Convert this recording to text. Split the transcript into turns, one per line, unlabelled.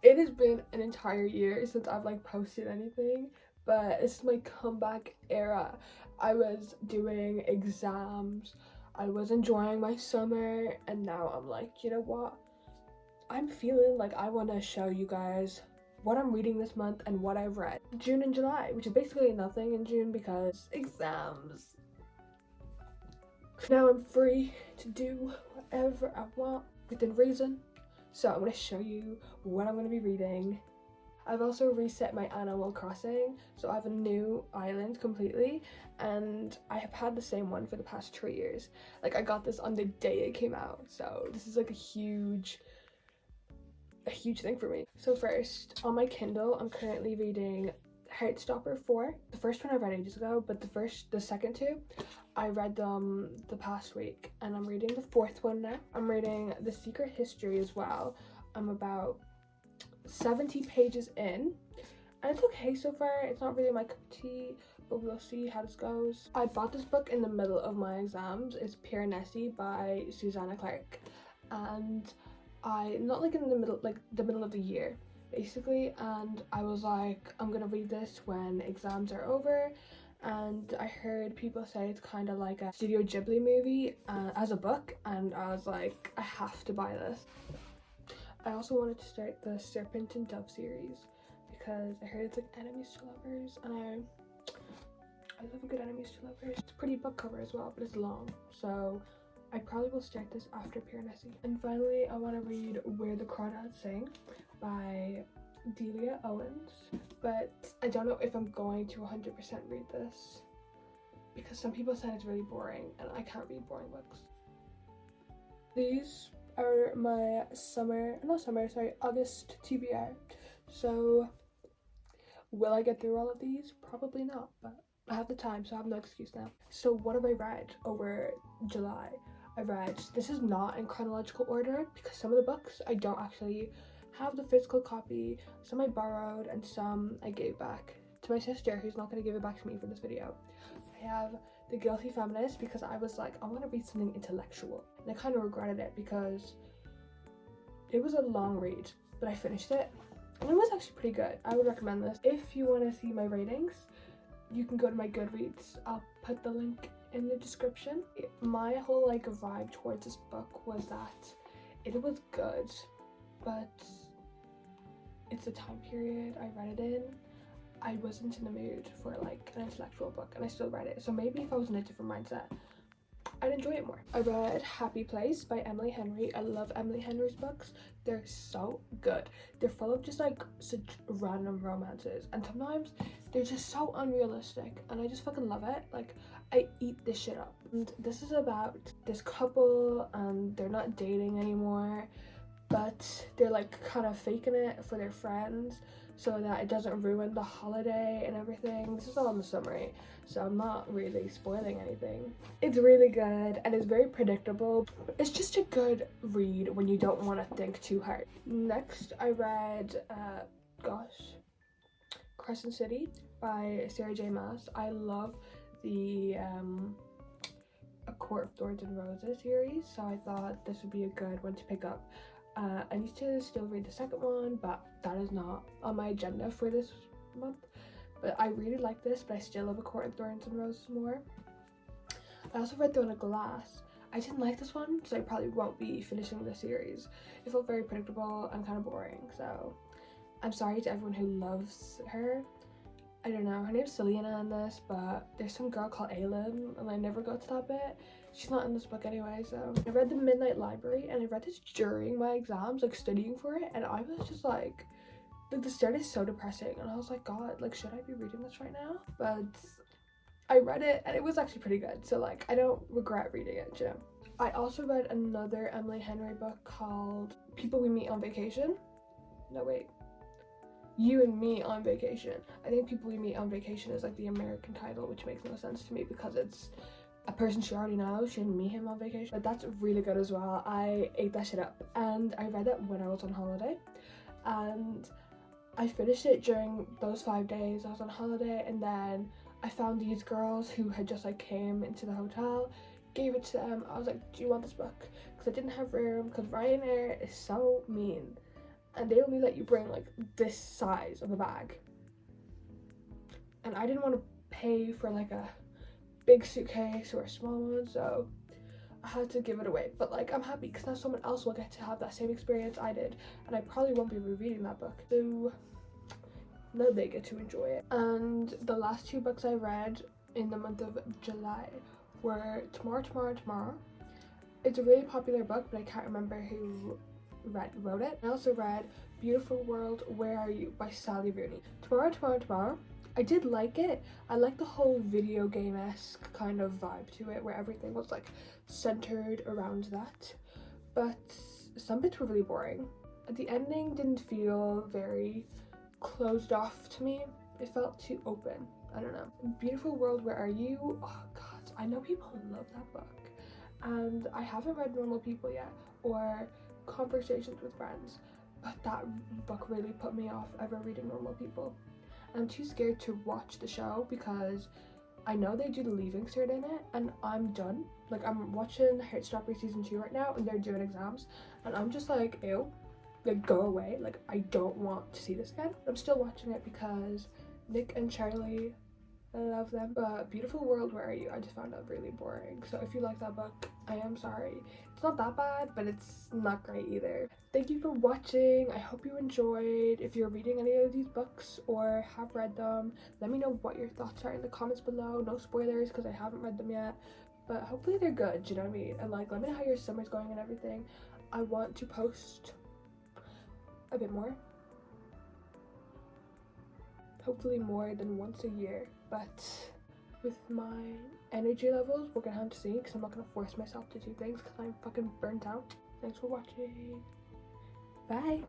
It has been an entire year since I've like posted anything, but it's my comeback era. I was doing exams, I was enjoying my summer, and now I'm like, you know what? I'm feeling like I want to show you guys what I'm reading this month and what I've read. June and July, which is basically nothing in June because exams. Now I'm free to do whatever I want within reason. So I'm going to show you what I'm going to be reading. I've also reset my Animal Crossing, so I have a new island completely, and I have had the same one for the past 3 years. Like, I got this on the day it came out, so this is like a huge thing for me. So first, on my Kindle, I'm currently reading Heartstopper 4. The first one I read ages ago, but the second two, I read them the past week, and I'm reading the fourth one now. I'm reading The Secret History as well. I'm about 70 pages in, and it's okay so far. It's not really my cup of tea, but we'll see how this goes. I bought this book in the middle of my exams. It's Piranesi by Susanna Clarke, and not like in the middle, like the middle of the year basically, and I was like, I'm gonna read this when exams are over. And I heard people say it's kind of like a Studio Ghibli movie as a book, and I was like, I have to buy this. I also wanted to start the Serpent and Dove series because I heard it's like enemies to lovers, and I love a good enemies to lovers. It's a pretty book cover as well, but it's long, so I probably will start this after Piranesi. And finally, I want to read Where the Crawdads Sing by Delia Owens, but I don't know if I'm going to 100% read this because some people said it's really boring, and I can't read boring books. These are my August TBR. So will I get through all of these? Probably not, but I have the time, so I have no excuse now. So what have I read over July? This is not in chronological order because some of the books I don't actually have the physical copy. Some I borrowed and some I gave back to my sister, who's not going to give it back to me for this video. I have The Guilty Feminist because I was like, I want to read something intellectual, and I kind of regretted it because it was a long read, but I finished it and it was actually pretty good. I would recommend this. If you want to see my ratings, you can go to my Goodreads. I'll put the link in the description. My whole like vibe towards this book was that it was good, but it's the time period I read it in. I wasn't in the mood for like an intellectual book, and I still read it. So maybe if I was in a different mindset, I'd enjoy it more. I read Happy Place by Emily Henry. I love Emily Henry's books. They're so good. They're full of just like such random romances, and sometimes they're just so unrealistic, and I just fucking love it. Like, I eat this shit up. And this is about this couple, and they're not dating anymore, but they're like kind of faking it for their friends so that it doesn't ruin the holiday and everything. This is all in the summary, so I'm not really spoiling anything. It's really good and it's very predictable. It's just a good read when you don't want to think too hard. Next, I read Crescent City by Sarah J Maas. I love the A Court of Thorns and Roses series, so I thought this would be a good one to pick up. I need to still read the second one, but that is not on my agenda for this month. But I really like this, but I still love A Court of Thorns and Roses more. I also read Throne of Glass. I didn't like this one, so I probably won't be finishing the series. It felt very predictable and kind of boring, so I'm sorry to everyone who loves her. I don't know, her name's Selena in this, but there's some girl called Aylin, and I never got to that bit. She's not in this book anyway. So I read The Midnight Library, and I read this during my exams, like studying for it, and I was just like the start is so depressing, and I was like, God, like, should I be reading this right now? But I read it, and it was actually pretty good, so like I don't regret reading it, you know. I also read another Emily Henry book called People We Meet on Vacation. No, wait. You and Me on Vacation. I think People We Meet on Vacation is like the American title, which makes no sense to me because it's a person she already knows. She didn't meet him on vacation, but that's really good as well. I ate that shit up, and I read it when I was on holiday, and I finished it during those 5 days I was on holiday. And then I found these girls who had just like came into the hotel, gave it to them. I was like, do you want this book? Because I didn't have room, because Ryanair is so mean. and they only let you bring like this size of a bag, and I didn't want to pay for like a big suitcase or a small one, so I had to give it away. But like, I'm happy because now someone else will get to have that same experience I did, and I probably won't be rereading that book, so now they get to enjoy it. And the last 2 books I read in the month of July were Tomorrow. It's a really popular book, but I can't remember who wrote it. I also read Beautiful World, Where Are You by Sally Rooney. Tomorrow. I did like it. I like the whole video game-esque kind of vibe to it, where everything was like centered around that. But some bits were really boring. The ending didn't feel very closed off to me. It felt too open. I don't know. Beautiful World, Where Are You? Oh god, I know people love that book. And I haven't read Normal People yet, or Conversations with Friends, but that book really put me off ever reading Normal People. I'm too scared to watch the show because I know they do the leaving cert in it, and I'm done. Like, I'm watching Heartstopper season 2 right now, and they're doing exams, and I'm just like, ew, like, go away. Like, I don't want to see this again. I'm still watching it because Nick and Charlie, I love them. But Beautiful World, Where Are You? I just found that really boring. So if you like that book, I am sorry. It's not that bad, but it's not great either. Thank you for watching. I hope you enjoyed. If you're reading any of these books or have read them, let me know what your thoughts are in the comments below. No spoilers because I haven't read them yet, but hopefully they're good, you know what I mean? And like, let me know how your summer's going and everything. I want to post a bit more, hopefully more than once a year, but with my energy levels, we're gonna have to see, because I'm not gonna force myself to do things because I'm fucking burnt out. Thanks for watching. Bye.